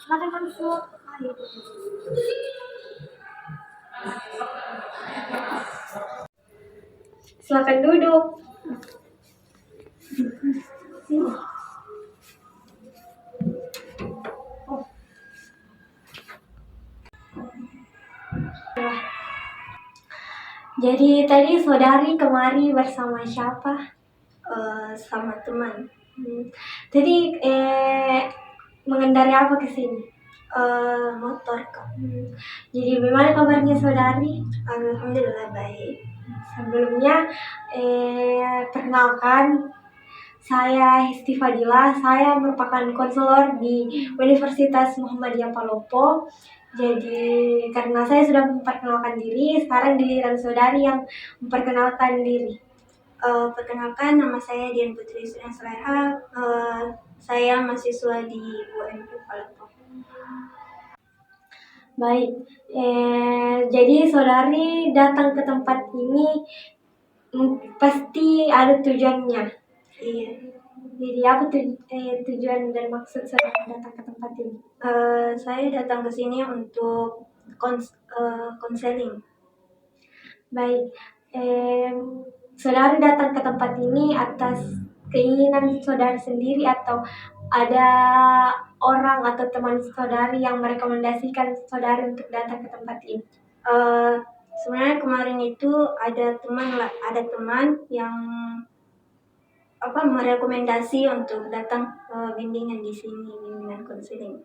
Makan masuk. Silakan duduk. Jadi tadi saudari kemari bersama siapa? Sama teman. Jadi mengendarai apa ke sini? Motor, Kak. Jadi bagaimana kabarnya saudari? Alhamdulillah baik. Sebelumnya perkenalkan, saya Hesti Fadila. Saya merupakan konselor di Universitas Muhammadiyah Palopo. Jadi karena saya sudah memperkenalkan diri, sekarang giliran saudari yang memperkenalkan diri. Perkenalkan, nama saya Dian Putri Surya Soleha. Saya mahasiswa di UMP Palopo. Baik, jadi saudari datang ke tempat ini pasti ada tujuannya. Iya. Jadi apa tujuan dan maksud saudari datang ke tempat ini? Saya datang ke sini untuk konseling. Baik, saudari datang ke tempat ini atas keinginan saudari sendiri atau ada orang atau teman saudari yang merekomendasikan saudari untuk datang ke tempat ini? Sebenarnya kemarin itu ada teman yang merekomendasi untuk datang bimbingan di sini, bimbingan konseling.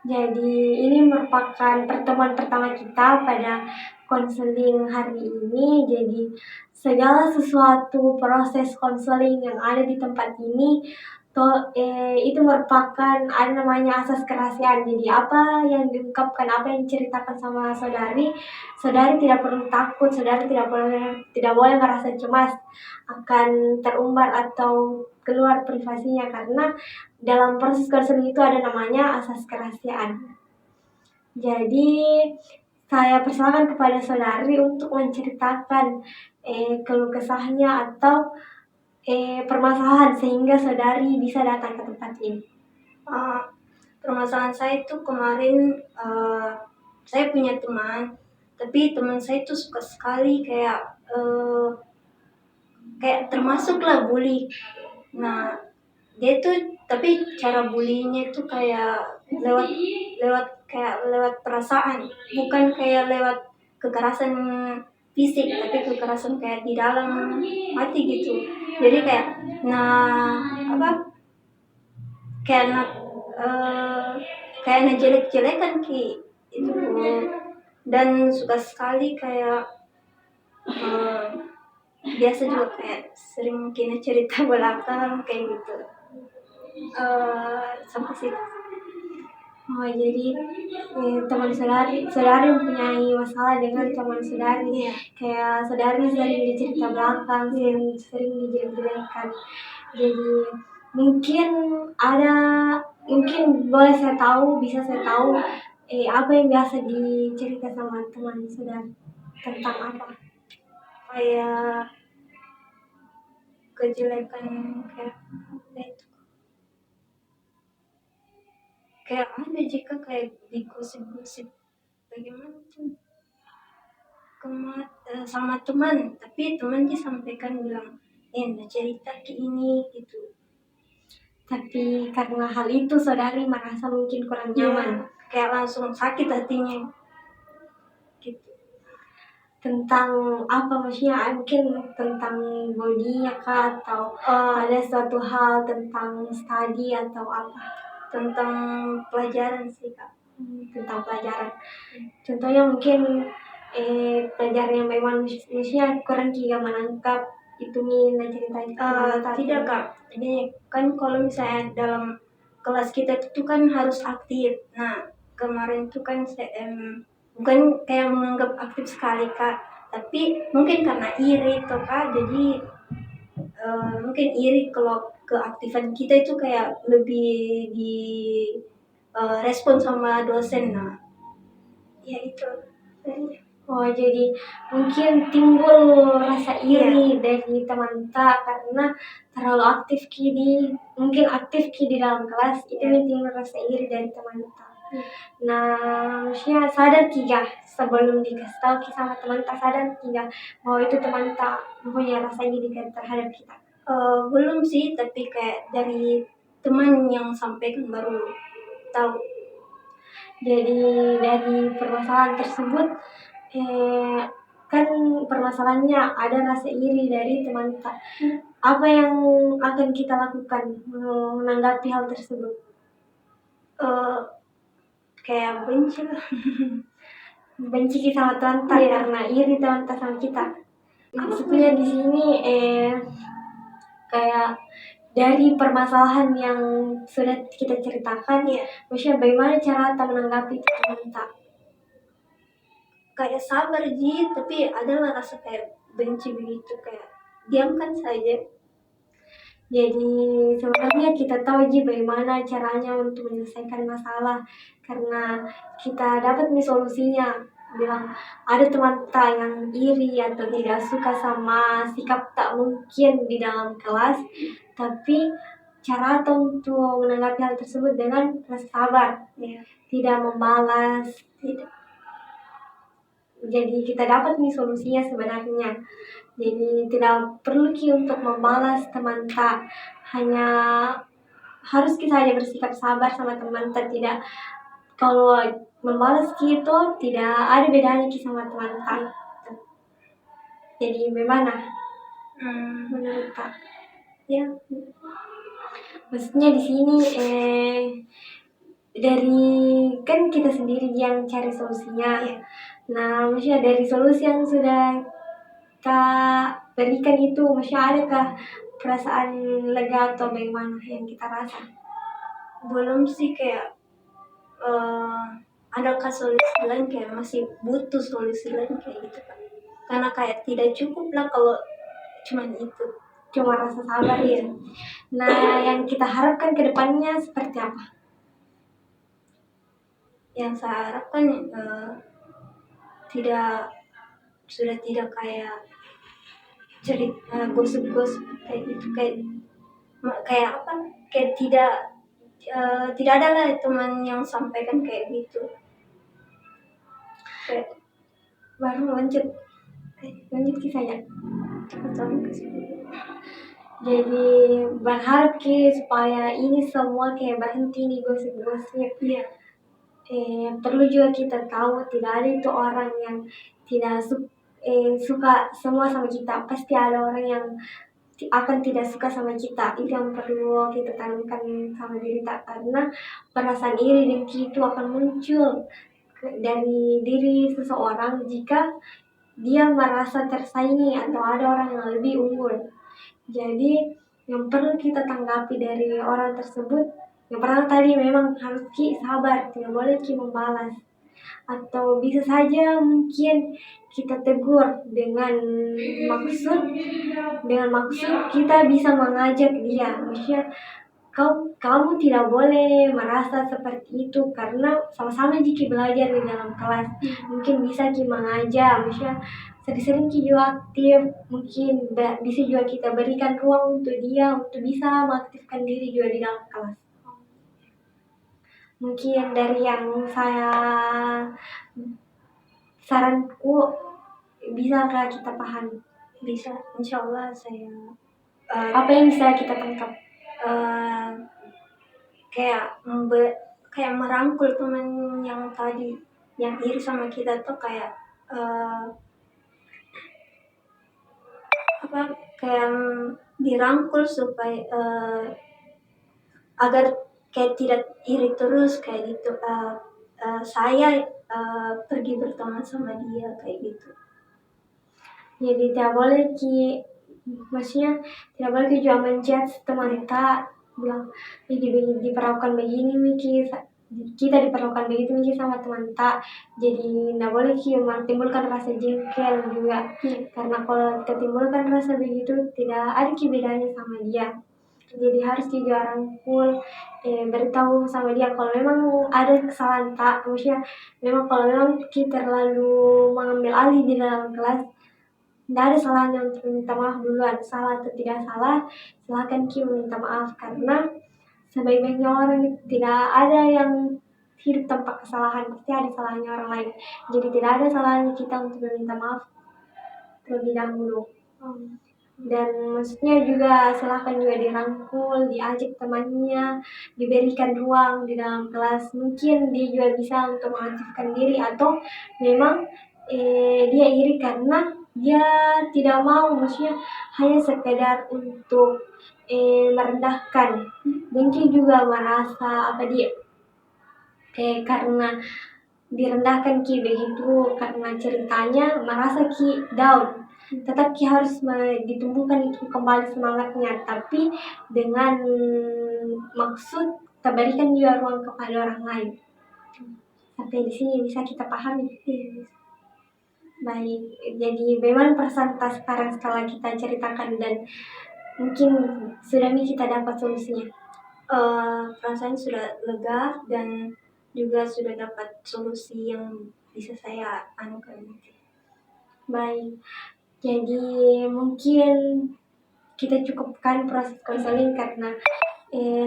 Jadi ini merupakan pertemuan pertama kita pada konseling hari ini. Jadi segala sesuatu proses konseling yang ada di tempat ini itu merupakan ada namanya asas kerahasiaan. Jadi apa yang diungkapkan, apa yang diceritakan sama saudari tidak perlu takut, saudari tidak boleh merasa cemas akan terumbar atau keluar privasinya, karena dalam proses konseling itu ada namanya asas kerahasiaan. Jadi saya persilakan kepada saudari untuk menceritakan keluh kesahnya atau permasalahan sehingga saudari bisa datang ke tempat ini. Permasalahan saya itu kemarin, saya punya teman, tapi teman saya itu suka sekali kayak termasuklah bully. Nah, dia tuh tapi cara bullyingnya itu kayak lewat perasaan, bukan kayak lewat kekerasan fisik, tapi kekerasan kayak di dalam hati gitu. Jadi kayak kayak jelek-jelekan ki itu, dan suka sekali kayak biasa juga kayak sering kena cerita belakang kayak gitu. Sampai situ. Jadi teman saudari mempunyai masalah dengan teman saudari, kayak saudari sering dicerita belakang, sering dijelek-jelekan. Jadi mungkin bisa saya tahu apa yang biasa dicerita sama teman saudari tentang apa? Kayak kejelekan kayak ada jika kayak digosip-gosip bagaimana tuh sama teman, tapi teman dia sampaikan bilang cerita ke ini gitu. Tapi karena hal itu saudari merasa mungkin kurang nyaman, kayak langsung sakit hatinya gitu. Tentang apa maksudnya? Mungkin tentang bodinya kah, atau ada suatu hal tentang studi atau apa? Tentang pelajaran sih, Kak. Tentang pelajaran. Contohnya mungkin pelajaran yang memang misalnya kurang juga menangkap itu nih cerita itu. Tidak, Kak. Ini kan kalau misalnya dalam kelas kita itu kan harus aktif. Nah, kemarin itu kan bukan kayak menganggap aktif sekali, Kak. Tapi mungkin karena iri toh, Kak. Jadi mungkin iri kalau keaktifan kita itu kayak lebih di respon sama dosen. Nah, ya itu. Oh, jadi mungkin timbul rasa iri dari teman tak karena terlalu aktif mungkin aktif di dalam kelas itu timbul rasa iri dari teman tak. Nah, maksudnya sadar tidak sebelum dikasih tahu sama teman tak, sadar tidak bahwa itu teman tak mempunyai rasa iri terhadap kita. Belum sih, tapi kayak dari teman yang sampaikan baru tahu. Jadi dari permasalahan tersebut kan permasalahannya ada rasa iri dari teman kita. Apa yang akan kita lakukan menanggapi hal tersebut? Kayak benci lah. Benci sama teman kita karena iri teman kita sama kita. Maksudnya di sini kayak dari permasalahan yang sudah kita ceritakan maksudnya bagaimana cara kita menanggapi teman kita? Kayak sabar tapi adalah rasa kayak benci begitu, kayak diamkan saja. Jadi sebenarnya kita tahu bagaimana caranya untuk menyelesaikan masalah karena kita dapat nih solusinya. Bilang ada teman tak yang iri atau tidak suka sama sikap tak mungkin di dalam kelas, tapi cara untuk menanggapi hal tersebut dengan rasa sabar, tidak membalas, tidak. Jadi kita dapat nih solusinya sebenarnya. Jadi tidak perlu untuk membalas teman tak, hanya harus kita hanya bersikap sabar sama teman tak. Tidak, kalau membalas itu tidak ada bedanya sama teman tak. Jadi bagaimana menurut Kak? Ya, maksudnya di sini dari kan kita sendiri yang cari solusinya. Nah, maksudnya dari solusi yang sudah Kak berikan itu, maksudnya adakah perasaan lega atau bagaimana yang kita rasa? belum sih, kayak adakah solusi lain, kayak masih butuh solusi lain kayak gitu kan. Karena kayak tidak cukup lah kalau cuman itu. Cuma rasa sabar ya. Nah, yang kita harapkan ke depannya seperti apa? Yang saya harapkan sudah tidak kayak cerita gosip-gosip kayak gitu, kayak apa, kayak tidak ada lah teman yang sampaikan kayak gitu. Kayak Baru lanjut kisahnya. Jadi berharap supaya ini semua kayak berhenti nih gosip-gosip. Perlu juga kita tahu tidak ada itu orang yang tidak suka semua sama kita. Pasti ada orang yang akan tidak suka sama kita. Itu yang perlu kita tanamkan sama diri kita, karena perasaan iri dengki itu akan muncul dari diri seseorang jika dia merasa tersaingi atau ada orang yang lebih unggul. Jadi yang perlu kita tanggapi dari orang tersebut, yang pertama tadi memang harus sabar, tidak boleh membalas. Atau bisa saja mungkin kita tegur dengan maksud kita bisa mengajak dia, maksudnya kamu tidak boleh merasa seperti itu karena sama-sama jika belajar di dalam kelas. Mungkin bisa mengajak, maksudnya sering-sering juga aktif, mungkin bisa juga kita berikan ruang untuk dia untuk bisa mengaktifkan diri juga di dalam kelas. Mungkin dari yang saya saranku bisakah kita pahami? Bisa, insya Allah saya. Apa yang bisa kita tangkap? Kayak merangkul teman yang tadi yang iri sama kita tuh, kayak kayak dirangkul supaya agar kayak tidak iri terus kayak gitu. Saya pergi berteman sama dia kayak gitu. Jadi tidak boleh maksudnya tidak boleh juga menjudge teman kita, bilang diperlakukan begini Miki, kita diperlakukan begitu Miki sama teman kita. Jadi tidak boleh timbulkan rasa jengkel juga, karena kalau kita timbulkan rasa begitu tidak ada bedanya sama dia. Jadi harus juga rangkul, beritahu sama dia kalau memang ada kesalahan tak, maksudnya memang kalau memang kita terlalu mengambil alih di dalam kelas, tidak ada salahnya untuk minta maaf duluan, salah atau tidak salah, silakan Ki meminta maaf karena sebaik-baiknya orang itu tidak ada yang hidup tanpa kesalahan, pasti ada salahnya orang lain. Jadi tidak ada salahnya kita untuk meminta maaf terlebih dahulu. Dan maksudnya juga silahkan juga dirangkul, diajak temannya, diberikan ruang di dalam kelas. Mungkin dia juga bisa untuk mengaktifkan diri atau memang dia iri karena dia tidak mau, maksudnya hanya sekedar untuk merendahkan. Mungkin juga merasa apa dia karena direndahkan Ki begitu karena ceritanya merasa Ki down. Tetap Ki harus ditumbuhkan itu kembali semangatnya, tapi dengan maksud kita berikan juga ruang kepada orang lain. Sampai di sini bisa kita pahami. Baik, jadi bagaimana perasaan kita sekarang setelah kita ceritakan dan mungkin sudah nih kita dapat solusinya? Perasaan sudah lega dan juga sudah dapat solusi yang bisa saya anukan. Baik, jadi mungkin kita cukupkan proses konseling karena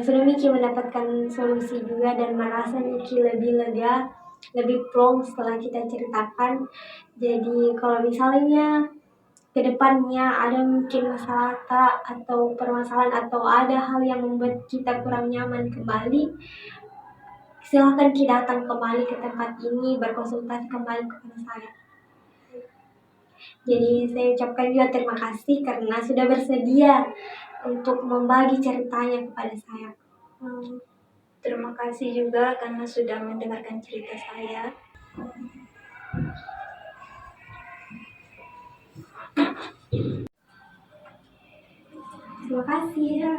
sudah Miki mendapatkan solusi juga dan merasa Miki lebih lega, lebih plong setelah kita ceritakan. Jadi kalau misalnya kedepannya ada mungkin masalah tak atau permasalahan atau ada hal yang membuat kita kurang nyaman kembali, silahkan kita datang kembali ke tempat ini berkonsultasi kembali kepada saya. Jadi saya ucapkan juga terima kasih karena sudah bersedia untuk membagi ceritanya kepada saya. Terima kasih juga karena sudah mendengarkan cerita saya. Terima kasih ya.